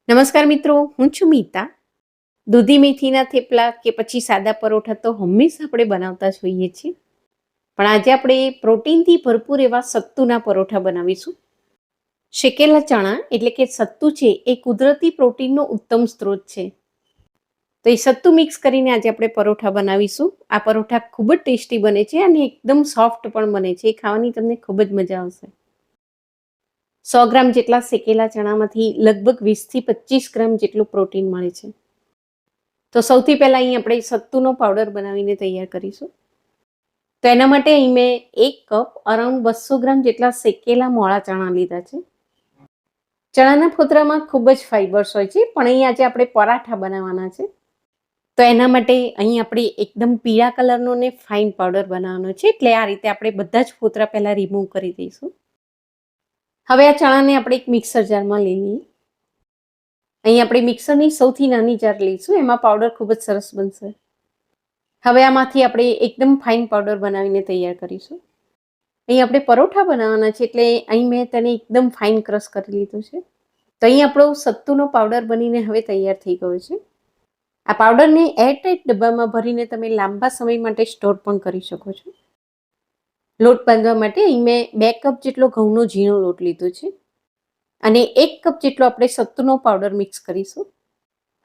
નમસ્કાર મિત્રો, હું છું મીતા. દૂધી મેથીના થેપલા કે પછી સાદા પરોઠા તો હંમેશા આપણે બનાવતા જ હોઈએ છીએ. પણ આજે આપણે પ્રોટીનથી ભરપૂર એવા સત્તુના પરોઠા બનાવીશું. શેકેલા ચણા એટલે કે સત્તુ છે એ કુદરતી પ્રોટીનનો ઉત્તમ સ્ત્રોત છે. તો એ સત્તુ મિક્સ કરીને આજે આપણે પરોઠા બનાવીશું. આ પરોઠા ખૂબ જ ટેસ્ટી બને છે અને એકદમ સોફ્ટ પણ બને છે. એ ખાવાની તમને ખૂબ જ મજા આવશે. 100 ગ્રામ જેટલા શેકેલા ચણામાંથી લગભગ 20 થી 25 ગ્રામ જેટલું પ્રોટીન મળે છે. તો સૌથી પહેલાં અહીં આપણે સત્તુનો પાવડર બનાવીને તૈયાર કરીશું. તો એના માટે અહીં મેં 1 કપ અરાઉન્ડ 200 ગ્રામ જેટલા શેકેલા મોળા ચણા લીધા છે. ચણાના ફોતરામાં ખૂબ જ ફાઇબર્સ હોય છે, પણ અહીં આજે આપણે પરાઠા બનાવવાના છે. તો એના માટે અહીં આપણે એકદમ પીળા કલરનો ને ફાઇન પાવડર બનાવવાનો છે, એટલે આ રીતે આપણે બધા જ ફોતરા પહેલાં રિમૂવ કરી દઈશું. હવે આ ચણાને આપણે એક મિક્સર જારમાં લઈ લઈએ. અહીં આપણે મિક્સરની સૌથી નાની જાર લઈશું, એમાં પાવડર ખૂબ જ સરસ બનશે. હવે આમાંથી આપણે એકદમ ફાઇન પાવડર બનાવીને તૈયાર કરીશું. અહીં આપણે પરોઠા બનાવવાના છે, એટલે અહીં મેં તેને એકદમ ફાઇન ક્રશ કરી લીધું છે. તો અહીં આપણો સત્તુનો પાવડર બનીને હવે તૈયાર થઈ ગયો છે. આ પાવડરને એરટાઇટ ડબ્બામાં ભરીને તમે લાંબા સમય માટે સ્ટોર પણ કરી શકો છો. લોટ બાંધવા માટે અહીં મેં 2 કપ જેટલો ઘઉંનો ઝીણો લોટ લીધો છે અને 1 કપ જેટલો આપણે સત્તુનો પાવડર મિક્સ કરીશું.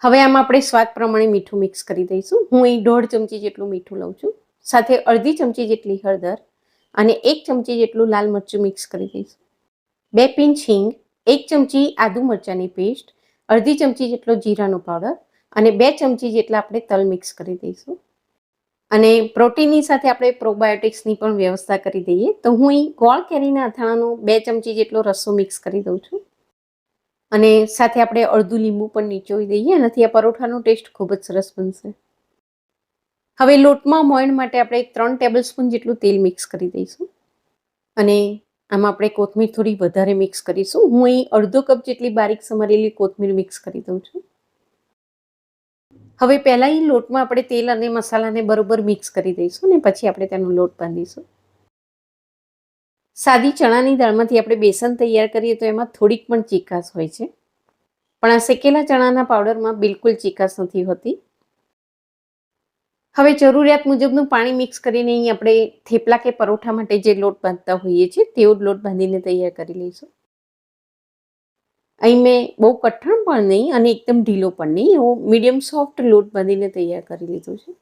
હવે આમાં આપણે સ્વાદ પ્રમાણે મીઠું મિક્સ કરી દઈશું. હું અહીં 1.5 ચમચી જેટલું મીઠું લઉં છું, સાથે અડધી ચમચી જેટલી હળદર અને 1 ચમચી જેટલું લાલ મરચું મિક્સ કરી દઈશું. 2 પિંચ હિંગ, 1 ચમચી આદુ મરચાંની પેસ્ટ, અડધી ચમચી જેટલો જીરાનો પાવડર અને 2 ચમચી જેટલા આપણે તલ મિક્સ કરી દઈશું. અને પ્રોટીનની સાથે આપણે પ્રોબાયોટિક્સની પણ વ્યવસ્થા કરી દઈએ. તો હું અહીં ગોળ કેરીના અથાણાનો 2 ચમચી જેટલો રસો મિક્સ કરી દઉં છું અને સાથે આપણે અડધું લીંબુ પણ નીચોવી દઈએ. એનાથી આ પરોઠાનો ટેસ્ટ ખૂબ જ સરસ બનશે. હવે લોટમાં મોયણ માટે આપણે 3 ટેબલ સ્પૂન જેટલું તેલ મિક્સ કરી દઈશું અને આમાં આપણે કોથમીર થોડી વધારે મિક્સ કરીશું. હું અહીં અડધો કપ જેટલી બારીક સમારેલી કોથમીર મિક્સ કરી દઉં છું. હવે પહેલાં અહીં લોટમાં આપણે તેલ અને મસાલાને બરોબર મિક્સ કરી દઈશું અને પછી આપણે તેનો લોટ બાંધીશું. સાદી ચણાની દાળમાંથી આપણે બેસન તૈયાર કરીએ તો એમાં થોડીક પણ ચીકાશ હોય છે, પણ આ શેકેલા ચણાના પાવડરમાં બિલકુલ ચીકાશ નથી હોતી. હવે જરૂરિયાત મુજબનું પાણી મિક્સ કરીને અહીં આપણે થેપલા કે પરોઠા માટે જે લોટ બાંધતા હોઈએ છીએ તેવો જ લોટ બાંધીને તૈયાર કરી લઈશું. અહીં મેં બહુ કઠણ પણ નહીં અને એકદમ ઢીલો પણ નહીં, એવો મીડિયમ સોફ્ટ લોટ બાંધીને તૈયાર કરી લીધું છે.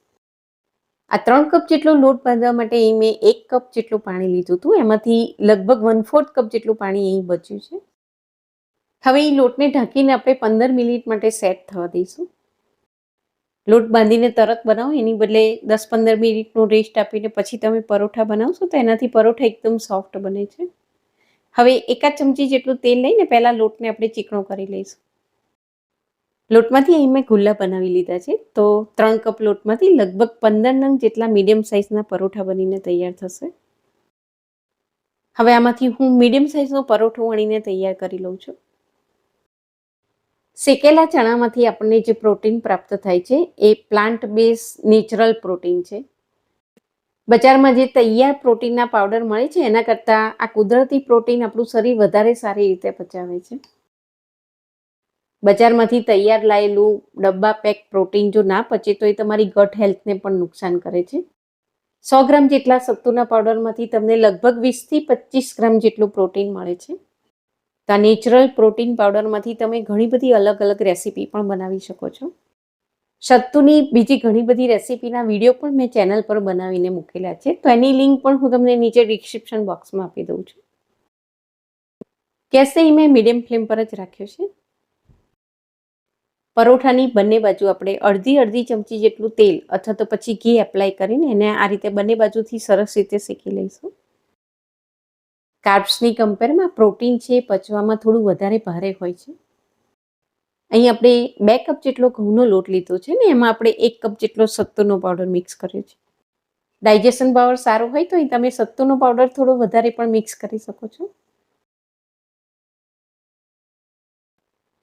આ 3 કપ જેટલો લોટ બાંધવા માટે અહીં મેં 1 કપ જેટલું પાણી લીધું હતું, એમાંથી લગભગ 1/4 કપ જેટલું પાણી અહીં બચ્યું છે. હવે એ લોટને ઢાંકીને આપણે 15 મિનિટ માટે સેટ થવા દઈશું. લોટ બાંધીને તરત બનાવો, એની બદલે 10-15 મિનિટનો રેસ્ટ આપીને પછી તમે પરોઠા બનાવશો તો એનાથી પરોઠા એકદમ સોફ્ટ બને છે. હવે 1 ચમચી જેટલું તેલ લઈને પહેલાં લોટને આપણે ચીકણો કરી લઈશું. લોટમાંથી અહીં મેં ગુલ્લા બનાવી લીધા છે. તો 3 કપ લોટમાંથી લગભગ 15 નંગ જેટલા મીડિયમ સાઇઝના પરોઠા બનીને તૈયાર થશે. હવે આમાંથી હું મીડિયમ સાઇઝનો પરોઠો વણીને તૈયાર કરી લઉં છું. શેકેલા ચણામાંથી આપણને જે પ્રોટીન પ્રાપ્ત થાય છે એ પ્લાન્ટ બેઝ નેચરલ પ્રોટીન છે. બજારમાં જે તૈયાર પ્રોટીનના પાવડર મળે છે એના કરતાં આ કુદરતી પ્રોટીન આપણું શરીર વધારે સારી રીતે પચાવે છે. બજારમાંથી તૈયાર લાયેલું ડબ્બા પેક પ્રોટીન જો ના પચે તો એ તમારી ગટ હેલ્થને પણ નુકસાન કરે છે. 100 ગ્રામ જેટલા સત્તુના પાવડરમાંથી તમને લગભગ 20 થી 25 ગ્રામ જેટલું પ્રોટીન મળે છે. તો આ નેચરલ પ્રોટીન પાવડરમાંથી તમે ઘણી બધી અલગ અલગ રેસીપી પણ બનાવી શકો છો. સત્તુની બીજી ઘણી બધી રેસીપીના વિડીયો પણ મેં ચેનલ પર બનાવીને મૂકેલા છે, તો એની લિંક પણ હું તમને નીચે ડિસ્ક્રિપ્શન બોક્સમાં આપી દઉં છું. ગેસને મેં મીડિયમ ફ્લેમ પર જ રાખ્યો છે. પરોઠાની બંને બાજુ આપણે અડધી ચમચી જેટલું તેલ અથવા તો પછી ઘી એપ્લાય કરીને એને આ રીતે બંને બાજુથી સરસ રીતે શેકી લઈશું. કાર્બ્સની કમ્પેરમાં પ્રોટીન છે પચવામાં થોડું વધારે ભારે હોય છે. અહીં આપણે 2 કપ જેટલો ઘઉંનો લોટ લીધો છે ને એમાં આપણે 1 કપ જેટલો સત્તુનો પાવડર મિક્સ કર્યો છે. ડાયજેશન પાવર સારો હોય તો અહીં તમે સત્તુનો પાવડર થોડો વધારે પણ મિક્સ કરી શકો છો.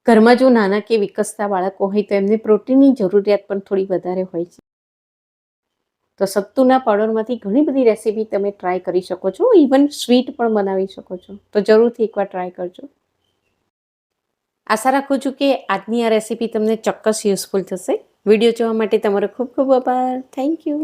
ઘરમાં જો નાના કે વિકસતા બાળકો હોય તો એમને પ્રોટીનની જરૂરિયાત પણ થોડી વધારે હોય છે. તો સત્તુના પાવડરમાંથી ઘણી બધી રેસીપી તમે ટ્રાય કરી શકો છો, ઇવન સ્વીટ પણ બનાવી શકો છો. તો જરૂરથી એકવાર ટ્રાય કરજો. આશા રાખું છું કે આજની આ રેસીપી તમને ચોક્કસ યુઝફુલ થશે. વિડીયો જોવા માટે તમારો ખૂબ ખૂબ આભાર. Thank you.